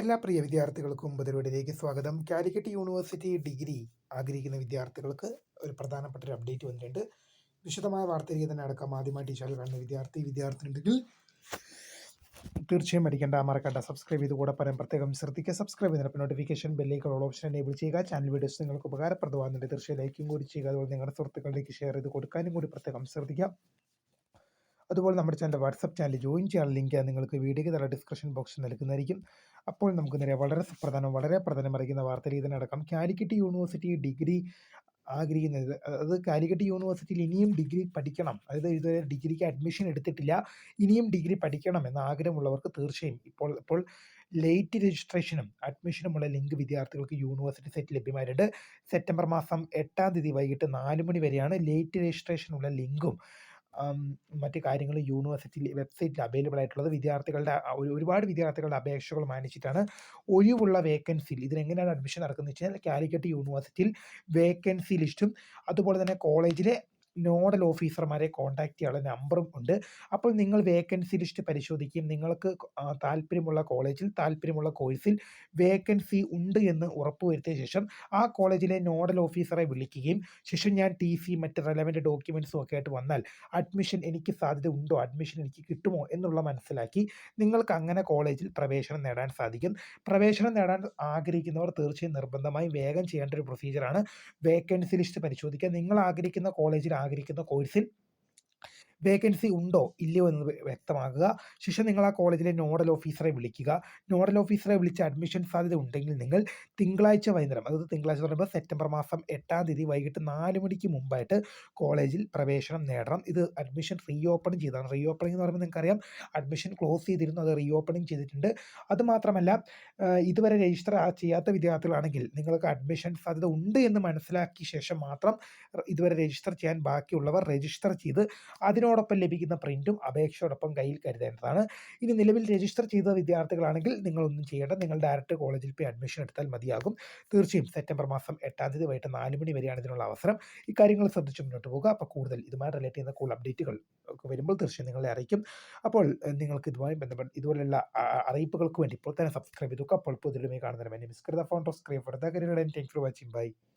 എല്ലാ പ്രിയ വിദ്യാർത്ഥികൾക്കും പുതിയൊരുവിടിലേക്ക് സ്വാഗതം. കാലിക്കറ്റ് യൂണിവേഴ്സിറ്റി ഡിഗ്രി ആഗ്രഹിക്കുന്ന വിദ്യാർത്ഥികൾക്ക് ഒരു പ്രധാനപ്പെട്ട ഒരു അപ്ഡേറ്റ് വന്നിട്ടുണ്ട്. വിശദമായ വാർത്തയിലേക്ക് തന്നെ അടക്കം ആദ്യമായി ഈ ചാനൽ കാണുന്ന വിദ്യാർത്ഥിനിയുണ്ടെങ്കിൽ തീർച്ചയായും അടിക്കേണ്ട മറക്കണ്ട സബ്സ്ക്രൈബ് ചെയ്ത് കൂടെ പറയാൻ പ്രത്യേകം ശ്രദ്ധിക്കുക. സബ്സ്ക്രൈബ് ചെയ്തപ്പോൾ നോട്ടിഫിക്കേഷൻ ബെല്ലേക്ക് ഓൾ ഓപ്ഷൻ എനേബിൾ ചെയ്യുക. ചാനൽ വീഡിയോസ് നിങ്ങൾക്ക് ഉപകാരപ്രദമാകുന്നുണ്ട് തീർച്ചയായും ലൈക്കും കൂടി ചെയ്യുക. അതുപോലെ നിങ്ങളുടെ സുഹൃത്തുക്കളിലേക്ക് ഷെയർ ചെയ്ത് കൊടുക്കാനും കൂടി പ്രത്യേകം ശ്രദ്ധിക്കുക. അതുപോലെ നമ്മുടെ ചാനൽ വാട്സപ്പ് ചാനൽ ജോയിൻ ചെയ്യാൻ ലിങ്ക് നിങ്ങൾക്ക് വീഡിയോയ്ക്ക് തല ഡിസ്ക്രിപ്ഷൻ ബോക്സിൽ നൽകുന്നതായിരിക്കും. അപ്പോൾ നമുക്ക് നേരെ വളരെ പ്രധാനം അറിയിക്കുന്ന വാർത്തയിൽ ഇതിനടക്കം കാലിക്കറ്റ് യൂണിവേഴ്സിറ്റി ഡിഗ്രി ആഗ്രഹിക്കുന്നത്, അത് കാലിക്കറ്റ് യൂണിവേഴ്സിറ്റിയിൽ ഇനിയും ഡിഗ്രി പഠിക്കണം, അതായത് ഇതുവരെ ഡിഗ്രിക്ക് അഡ്മിഷൻ എടുത്തിട്ടില്ല, ഇനിയും ഡിഗ്രി പഠിക്കണം എന്ന ആഗ്രഹമുള്ളവർക്ക് തീർച്ചയായും ഇപ്പോൾ ലേറ്റ് രജിസ്ട്രേഷനും അഡ്മിഷനുമുള്ള ലിങ്ക് വിദ്യാർത്ഥികൾക്ക് യൂണിവേഴ്സിറ്റി സൈറ്റിൽ ലഭ്യമായിട്ടുണ്ട്. സെപ്റ്റംബർ മാസം 8 വൈകിട്ട് 4 മണി വരെയാണ് ലേറ്റ് രജിസ്ട്രേഷനുള്ള ലിങ്കും മറ്റ് കാര്യങ്ങളും യൂണിവേഴ്സിറ്റി വെബ്സൈറ്റിൽ അവൈലബിൾ ആയിട്ടുള്ളത്. ഒരുപാട് വിദ്യാർത്ഥികളുടെ അപേക്ഷകൾ മാനിച്ചിട്ടാണ് ഒഴിവുള്ള വേക്കൻസിയിൽ ഇതിനെങ്ങനെയാണ് അഡ്മിഷൻ നടക്കുന്നത് വെച്ചാൽ കാലിക്കറ്റ് യൂണിവേഴ്സിറ്റിയിൽ വേക്കൻസി ലിസ്റ്റും അതുപോലെ തന്നെ കോളേജിലെ നോഡൽ ഓഫീസർമാരെ കോൺടാക്ട് ചെയ്യാനുള്ള നമ്പറും ഉണ്ട്. അപ്പോൾ നിങ്ങൾ വേക്കൻസി ലിസ്റ്റ് പരിശോധിക്കുകയും നിങ്ങൾക്ക് താല്പര്യമുള്ള കോളേജിൽ താല്പര്യമുള്ള കോഴ്സിൽ വേക്കൻസി ഉണ്ട് എന്ന് ഉറപ്പുവരുത്തിയ ശേഷം ആ കോളേജിലെ നോഡൽ ഓഫീസറെ വിളിക്കുകയും ശേഷം ഞാൻ TC മറ്റ് റെലവൻറ്റ് ഡോക്യുമെൻറ്റ്സും ഒക്കെ ആയിട്ട് വന്നാൽ അഡ്മിഷൻ എനിക്ക് സാധ്യത ഉണ്ടോ, അഡ്മിഷൻ എനിക്ക് കിട്ടുമോ എന്നുള്ള മനസ്സിലാക്കി നിങ്ങൾക്ക് അങ്ങനെ കോളേജിൽ പ്രവേശനം നേടാൻ സാധിക്കും. പ്രവേശനം നേടാൻ ആഗ്രഹിക്കുന്നവർ തീർച്ചയായും നിർബന്ധമായും വേഗം ചെയ്യേണ്ട ഒരു പ്രൊസീജിയറാണ് വേക്കൻസി ലിസ്റ്റ് പരിശോധിക്കുക. നിങ്ങൾ ആഗ്രഹിക്കുന്ന കോളേജിൽ ആഗ്രഹിക്കുന്ന കോഴ്സിൽ വേക്കൻസി ഉണ്ടോ ഇല്ലയോ എന്ന് വ്യക്തമാക്കുക. ശേഷം നിങ്ങൾ ആ കോളേജിലെ നോഡൽ ഓഫീസറെ വിളിക്കുക. നോഡൽ ഓഫീസറെ വിളിച്ച് അഡ്മിഷൻ സാധ്യത ഉണ്ടെങ്കിൽ നിങ്ങൾ തിങ്കളാഴ്ച വൈകുന്നേരം, അതായത് തിങ്കളാഴ്ച പറയുമ്പോൾ സെപ്റ്റംബർ മാസം 8 വൈകിട്ട് 4 മണിക്ക് മുമ്പായിട്ട് കോളേജിൽ പ്രവേശനം നേടണം. ഇത് അഡ്മിഷൻ റീ ഓപ്പണിംഗ് ചെയ്തതാണ്. റീ ഓപ്പണിംഗ് എന്ന് പറയുമ്പോൾ നിങ്ങൾക്കറിയാം, അഡ്മിഷൻ ക്ലോസ് ചെയ്തിരുന്നു, അത് റീ ഓപ്പണിംഗ് ചെയ്തിട്ടുണ്ട്. അതുമാത്രമല്ല, ഇതുവരെ രജിസ്റ്റർ ചെയ്യാത്ത വിദ്യാർത്ഥികളാണെങ്കിൽ നിങ്ങൾക്ക് അഡ്മിഷൻ സാധ്യത ഉണ്ട് എന്ന് മനസ്സിലാക്കിയ ശേഷം മാത്രം ഇതുവരെ രജിസ്റ്റർ ചെയ്യാൻ ബാക്കിയുള്ളവർ രജിസ്റ്റർ ചെയ്ത് അതിനോടൊപ്പം ലഭിക്കുന്ന പ്രിൻറ്റും അപേക്ഷയോടൊപ്പം കയ്യിൽ കരുതേണ്ടതാണ്. ഇനി നിലവിൽ രജിസ്റ്റർ ചെയ്ത വിദ്യാർത്ഥികളാണെങ്കിൽ നിങ്ങളൊന്നും ചെയ്യേണ്ട, നിങ്ങൾ ഡയറക്റ്റ് കോളേജിൽ പോയി അഡ്മിഷൻ എടുത്താൽ മതിയാകും. തീർച്ചയായും സെപ്റ്റംബർ മാസം 8 വൈകിട്ട് 4 മണി വരെയാണ് ഇതിനുള്ള അവസരം. ഇക്കാര്യങ്ങൾ ശ്രദ്ധിച്ച് മുന്നോട്ട് പോകുക. അപ്പോൾ കൂടുതൽ ഇതുമായി റിലേറ്റ് ചെയ്യുന്ന കൂടുതൽ അപ്ഡേറ്റുകൾ ഒക്കെ വരുമ്പോൾ തീർച്ചയായും നിങ്ങളെ അറിയിക്കും. അപ്പോൾ നിങ്ങൾക്ക് ഇതുമായി ബന്ധപ്പെട്ട് ഇതുപോലുള്ള അറിയിപ്പുകൾക്ക് വേണ്ടി ഇപ്പോൾ തന്നെ സബ്സ്ക്രൈബ് ചെയ്തു. അപ്പോൾ പുതിയ കാണുന്നതിന് മിസ് കൃത phone screen for the career and thank for watching. By.